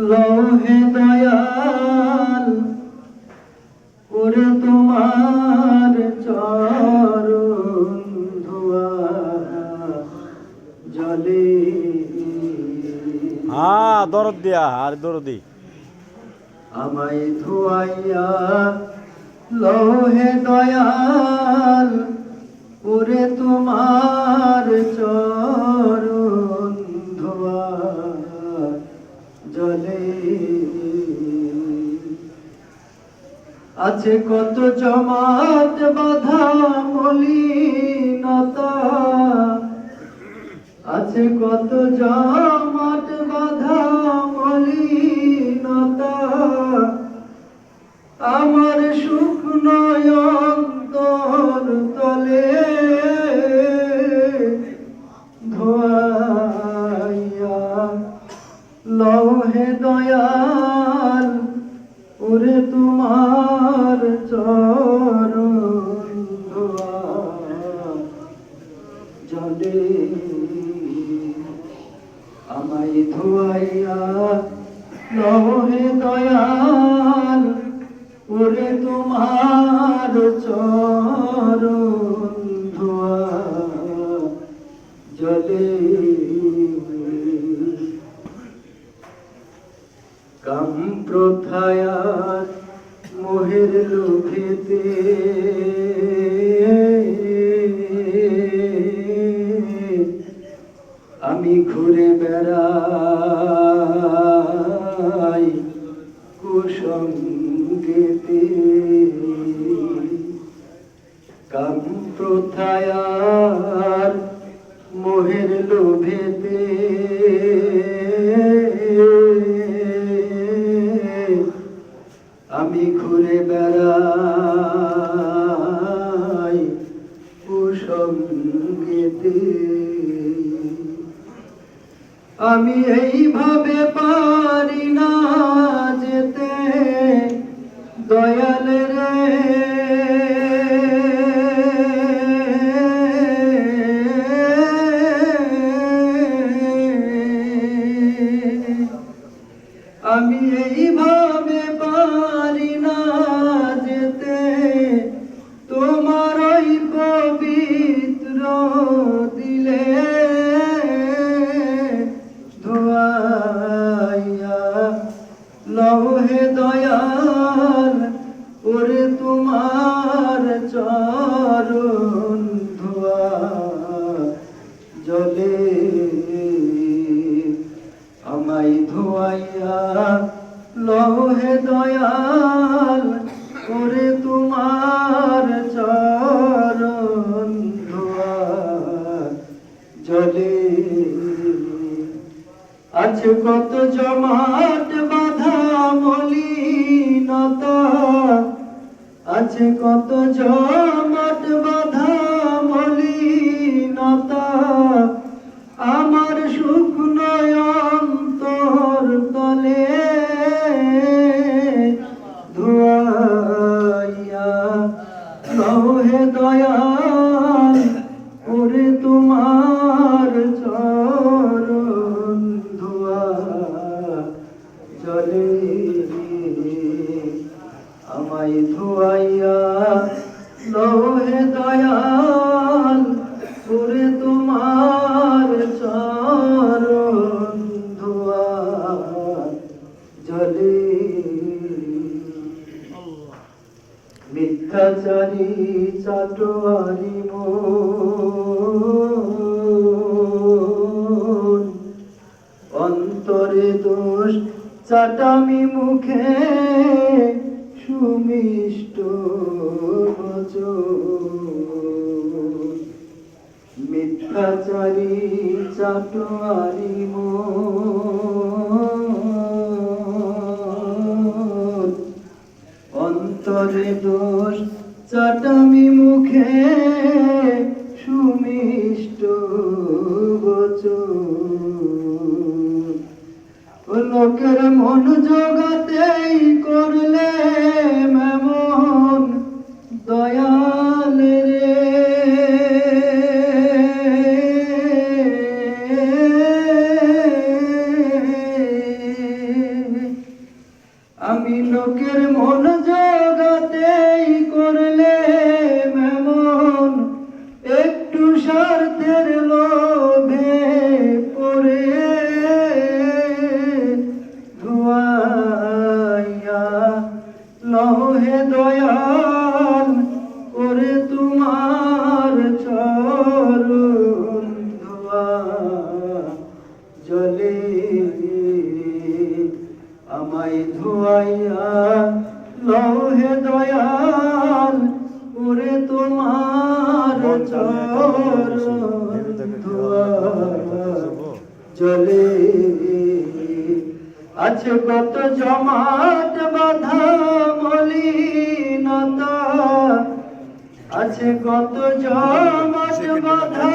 লোহে দয়াল ওরে তোমার চরণ ধোয়া জলে দরদ দিয়া আর দরদি আমায় ধোয়াইয়া লোহে দয়াল ওরে তোমার চরণ ধোয়া জলে আছে কত জমাট বাঁধা মলিনতা, আছে কত জমাট বাঁধা মলিনতা, আমার শুকনো অন্তর তলে ধোয়াইয়া লোহে দয়াল ওরে তোমার চরণ ধোয়া জলে আমায় ধোয়াইয়া লোহে দয়াল ওরে তোমার চরণ ধোয়া জলে কাম প্রথায়ার মোহের লোভেতে আমি ঘুরে বেড়াই কুসঙ্গেতে, কাম প্রথায়ার মোহের লোভেতে আমি ঘুরে বেড়াই কুসঙ্গেতে। আমি এইভাবে পারি না যেতে দয়াল রে, আমি এইভাবে পারি না যেতে তোমার ওই পবিত্র দিলে ধোয়াইয়া লোহে দয়াল ওরে তোমার চরণ ধোয়া জলে আমায় ধোয়াইয়া লোহে দয়াল ওরে তোমার চরণ ধোয়া জলে আছে কত জমাট বাঁধা মলিনতা, আছে কত জমাট বাঁধা মলিনতা, আমার শুকনো অন্তর তলে ধোয়াইয়া লোহে দয়াল ওরে তোমার চরণ ধোয়া জলে আমায় ধোয়াইয়া লোহে দয়াল ওরে তোমার চরণ ধোয়া জলে। মিথ্যাচারী চাটোয়ারি মন, অন্তরে দোষ চাটামি মুখে সুমিষ্ট বচন, মিথ্যাচারী চাটোয়ারি মন, অন্তরে দোষ চাটামি মুখে সুমিষ্ট বচন, লোকের মন জোগাতেই করলে মেমন দয়াল রে, লোকের মন জগাতেই করলে মেমন, একটু স্বার্থের লোভে পড়ে ধোয়াইয়া লহে দয়াল করে তোমার চরণ ধোয়া জলে আমায় ধোয়াইয়া লহে দয়াল করে তোমার চরণ ধোয়া জলে আছে কত জমাট বাঁধা মলিনতা, আছে কত জমাট বাঁধা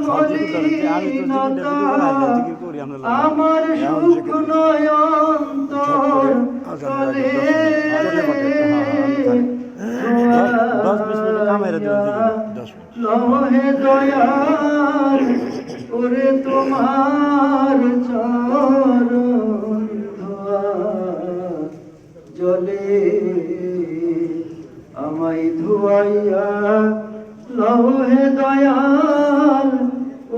মলিনতা, আমার সুখ নয়ন্তর চলে লহে দয়াল ওরে তোমার চরণ ধোয়া জলে আমায় ধোয়াইয়া লহে দয়াল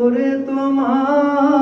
ওরে তোমার